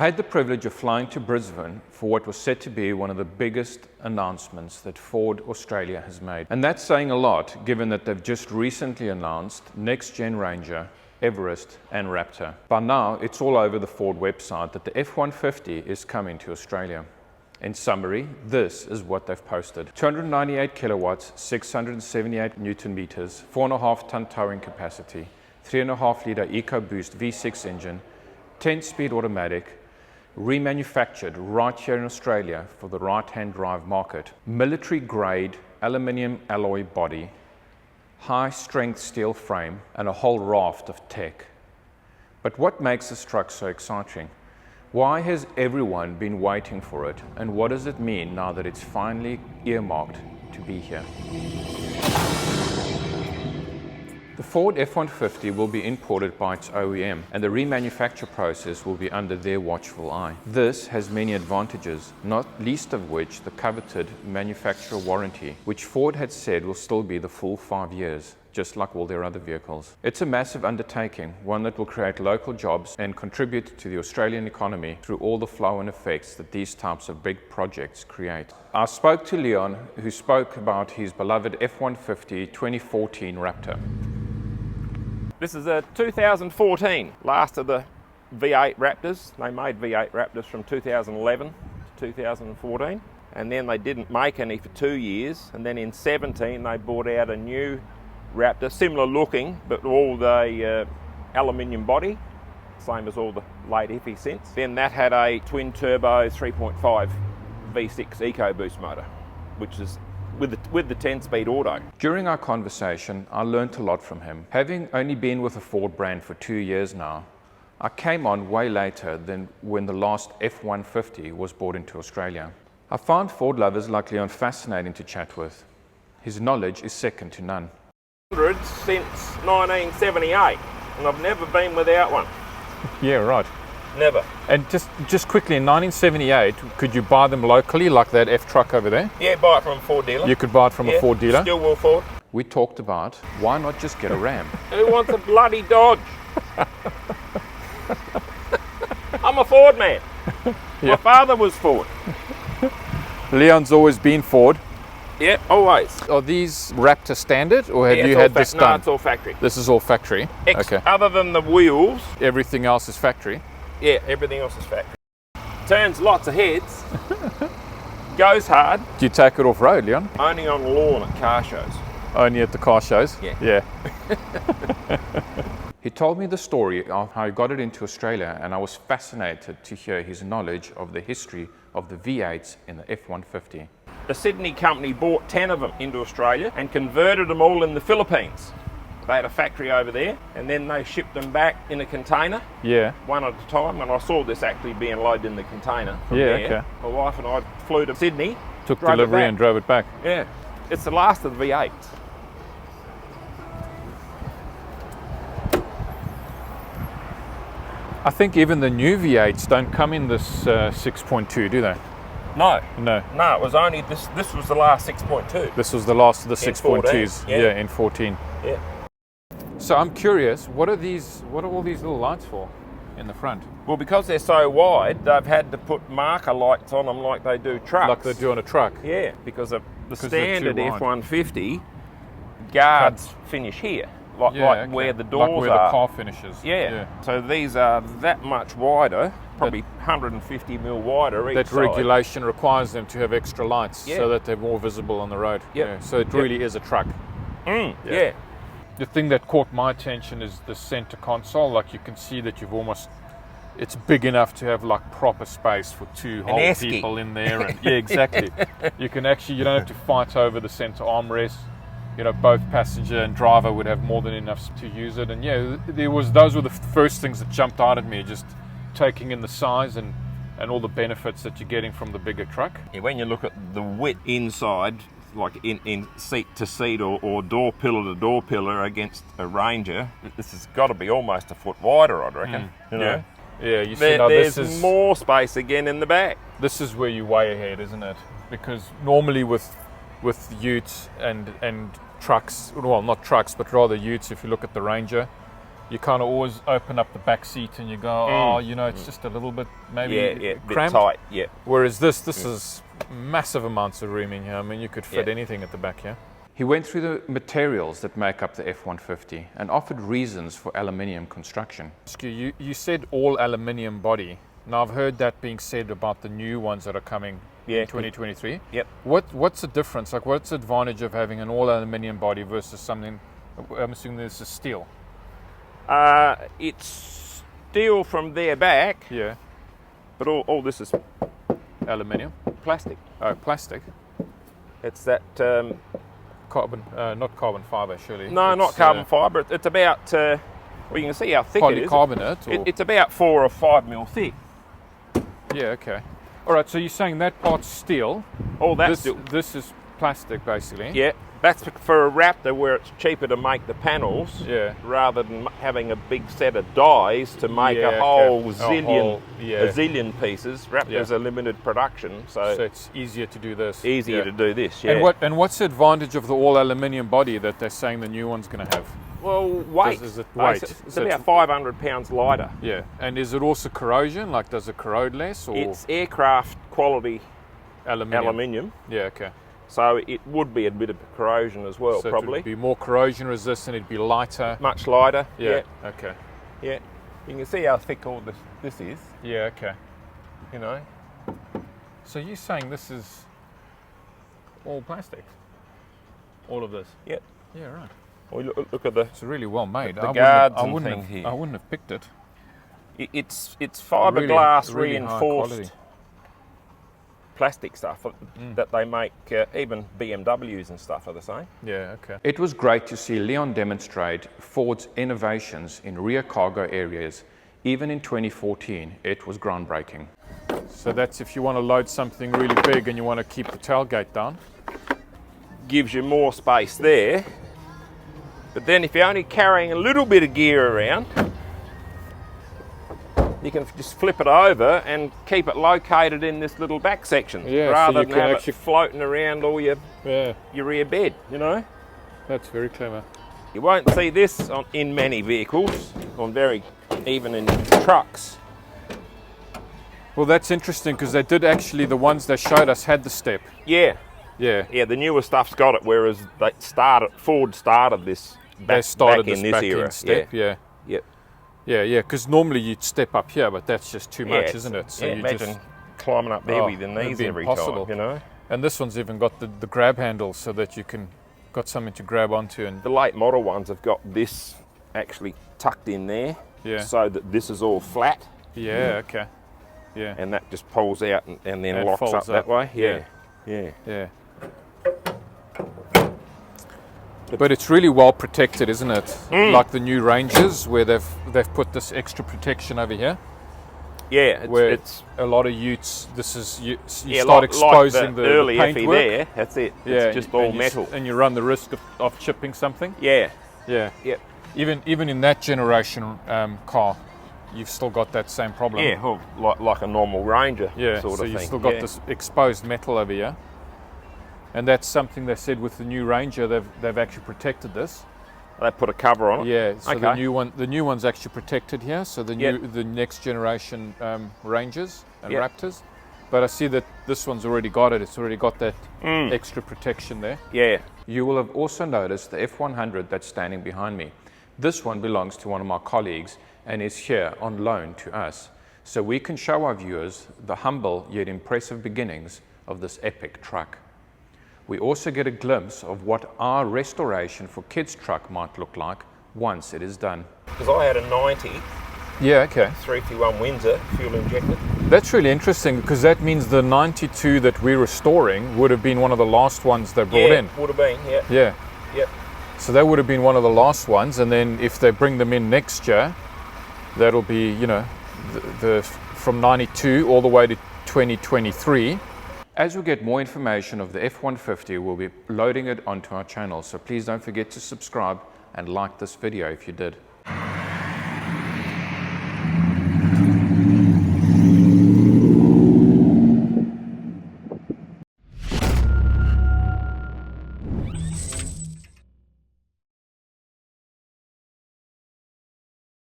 I had the privilege of flying to Brisbane for what was said to be one of the biggest announcements that Ford Australia has made. And that's saying a lot, given that they've just recently announced next-gen Ranger, Everest and Raptor. By now, it's all over the Ford website that the F150 is coming to Australia. In summary, this is what they've posted. 298 kilowatts, 678 Newton meters, 4.5 ton towing capacity, 3.5 litre EcoBoost V6 engine, 10-speed automatic, remanufactured right here in Australia for the right-hand drive market, military-grade aluminium alloy body, high-strength steel frame, and a whole raft of tech. But what makes this truck so exciting? Why has everyone been waiting for it, and what does it mean now that it's finally earmarked to be here? The Ford F150 will be imported by its OEM, and the remanufacture process will be under their watchful eye. This has many advantages, not least of which the coveted manufacturer warranty, which Ford had said will still be the full 5 years, just like all their other vehicles. It's a massive undertaking, one that will create local jobs and contribute to the Australian economy through all the flow and effects that these types of big projects create. I spoke to Leon, who spoke about his beloved F150 2014 Raptor. This is a 2014, last of the V8 Raptors. They made V8 Raptors from 2011 to 2014, and then they didn't make any for 2 years, and then in 17 they brought out a new Raptor, similar looking, but all the aluminium body, same as all the late F since. Then that had a twin turbo 3.5 V6 EcoBoost motor, which is with the 10-speed auto. During our conversation, I learned a lot from him. Having only been with the Ford brand for 2 years now, I came on way later than when the last F150 was brought into Australia. I found Ford lovers like Leon fascinating to chat with. His knowledge is second to none. Since 1978, and I've never been without one. Yeah, right. Never. And just quickly, in 1978, could you buy them locally, like that F truck over there? Yeah, buy it from a Ford dealer. You could buy it from a Ford dealer? Stillwell Ford. We talked about, why not just get a Ram? Who wants a bloody Dodge? I'm a Ford man. Yeah. My father was Ford. Leon's always been Ford. Yeah, always. Are these Raptor standard, or have you had this done? No, it's all factory. This is all factory? Okay. Other than the wheels. Everything else is factory? Yeah, everything else is factory. Turns lots of heads. Goes hard. Do you take it off-road, Leon? Only on lawn at car shows. Only at the car shows? Yeah. He told me the story of how he got it into Australia, and I was fascinated to hear his knowledge of the history of the V8s in the F150. The Sydney company bought 10 of them into Australia and converted them all in the Philippines. They had a factory over there, and then they shipped them back in a container, one at a time. And I saw this actually being loaded in the container from there. Okay. My wife and I flew to Sydney, took delivery and drove it back. Yeah, it's the last of the V8s. I think even the new V8s don't come in this 6.2, do they? No, it was only this was the last 6.2. This was the last of the 6.2s, in 14. Yeah. So I'm curious, what are all these little lights for in the front? Well, because they're so wide, they've had to put marker lights on them like they do trucks. Like they do on a truck? Yeah, because the standard F150 guards finish here, like where the doors are. Like where the car finishes. Yeah. So these are that much wider, probably 150 mil wider each side. That regulation requires them to have extra lights so that they're more visible on the road. Yeah. So it really is a truck. Yeah. The thing that caught my attention is the center console. Like, you can see that it's big enough to have like proper space for two whole people in there. And, yeah, exactly. You don't have to fight over the center armrest. Both passenger and driver would have more than enough to use it. And those were the first things that jumped out at me, just taking in the size and all the benefits that you're getting from the bigger truck. Yeah, when you look at the width inside, like in seat to seat or door pillar to door pillar against a Ranger, this has got to be almost a foot wider, I reckon. Yeah, you see now there's more space again in the back. This is where you're way ahead, isn't it? Because normally with utes and trucks, well, not trucks, but rather utes, if you look at the Ranger, you kind of always open up the back seat and you go, oh, you know, it's just a little bit maybe bit cramped. tight, yeah. Whereas this is massive amounts of room in here. I mean, you could fit anything at the back here. He went through the materials that make up the F150 and offered reasons for aluminium construction. You said all aluminium body. Now I've heard that being said about the new ones that are coming in 2023. Yep. What's the difference? Like, what's the advantage of having an all aluminium body versus something? I'm assuming this is steel. It's steel from there back. Yeah. But all this is aluminium. Plastic. Oh, plastic. It's that. Carbon, not carbon fibre, surely. No, not carbon fibre. It's about, well, you can see how thick it is. Polycarbonate? It's about 4 or 5 mil thick. Yeah, okay. All right, so you're saying that part's steel. All that's steel. This is plastic, basically. Yeah, that's for a Raptor where it's cheaper to make the panels rather than having a big set of dies to make a whole zillion pieces. Raptor's a limited production, so it's easier to do this. Easier to do this, yeah. And what's the advantage of the all aluminium body that they're saying the new one's going to have? Well, weight. Is it weight? It's about 500 pounds lighter. Yeah, and is it also corrosion? Like, does it corrode less? Or? It's aircraft quality aluminium. Yeah, okay. So it would be a bit of corrosion as well, so probably. It would be more corrosion resistant, it'd be lighter. Much lighter, yeah. Okay. Yeah. You can see how thick all this is. Yeah, okay. You know. So you're saying this is all plastic? All of this? Yep. Yeah, right. Well, look at the... It's really well made. The guards I wouldn't have picked it. It's fiberglass reinforced plastic stuff that they make, even BMWs and stuff are the same. Yeah, okay. It was great to see Leon demonstrate Ford's innovations in rear cargo areas. Even in 2014, it was groundbreaking. So that's if you want to load something really big and you want to keep the tailgate down. Gives you more space there. But then if you're only carrying a little bit of gear around, you can just flip it over and keep it located in this little back section, rather than have it floating around all your rear bed, you know. That's very clever. You won't see this in many vehicles, even in trucks. Well, that's interesting because they did actually, the ones they showed us had the step. Yeah. Yeah. Yeah, the newer stuff's got it, whereas Ford started this back in this era. Step, yeah. Yep. Yeah, because normally you'd step up here, but that's just too much, isn't it? So you imagine climbing up there with your knees every time, you know. And this one's even got the grab handle so that you got something to grab onto. And the late model ones have got this actually tucked in there, so that this is all flat. Yeah, okay. Yeah. And that just pulls out and then locks up that way. Yeah. But it's really well protected, isn't it? Like the new Rangers, where they've put this extra protection over here. Yeah, it's a lot of utes. This is you start exposing like the early paintwork. There. That's it. Yeah, it's just all metal, and you run the risk of chipping something. Yeah. Yep. Even in that generation car, you've still got that same problem. Yeah, like a normal Ranger. Yeah, sort of thing. You've still got this exposed metal over here. And that's something they said with the new Ranger, they've actually protected this. They put a cover on it. Yeah, so the new one's actually protected here. So the next generation Rangers and Raptors. But I see that this one's already got it. It's already got that extra protection there. Yeah. You will have also noticed the F100 that's standing behind me. This one belongs to one of my colleagues and is here on loan to us. So we can show our viewers the humble yet impressive beginnings of this epic truck. We also get a glimpse of what our restoration for kids' truck might look like once it is done. Because I had a 90. Yeah, okay. 351 Windsor, fuel injected. That's really interesting because that means the 92 that we're restoring would have been one of the last ones they brought in. Would have been, Yeah. Yep. So that would have been one of the last ones, and then if they bring them in next year, that'll be, you know, the from 92 all the way to 2023. As we get more information of the F150, we'll be loading it onto our channel, so please don't forget to subscribe and like this video if you did.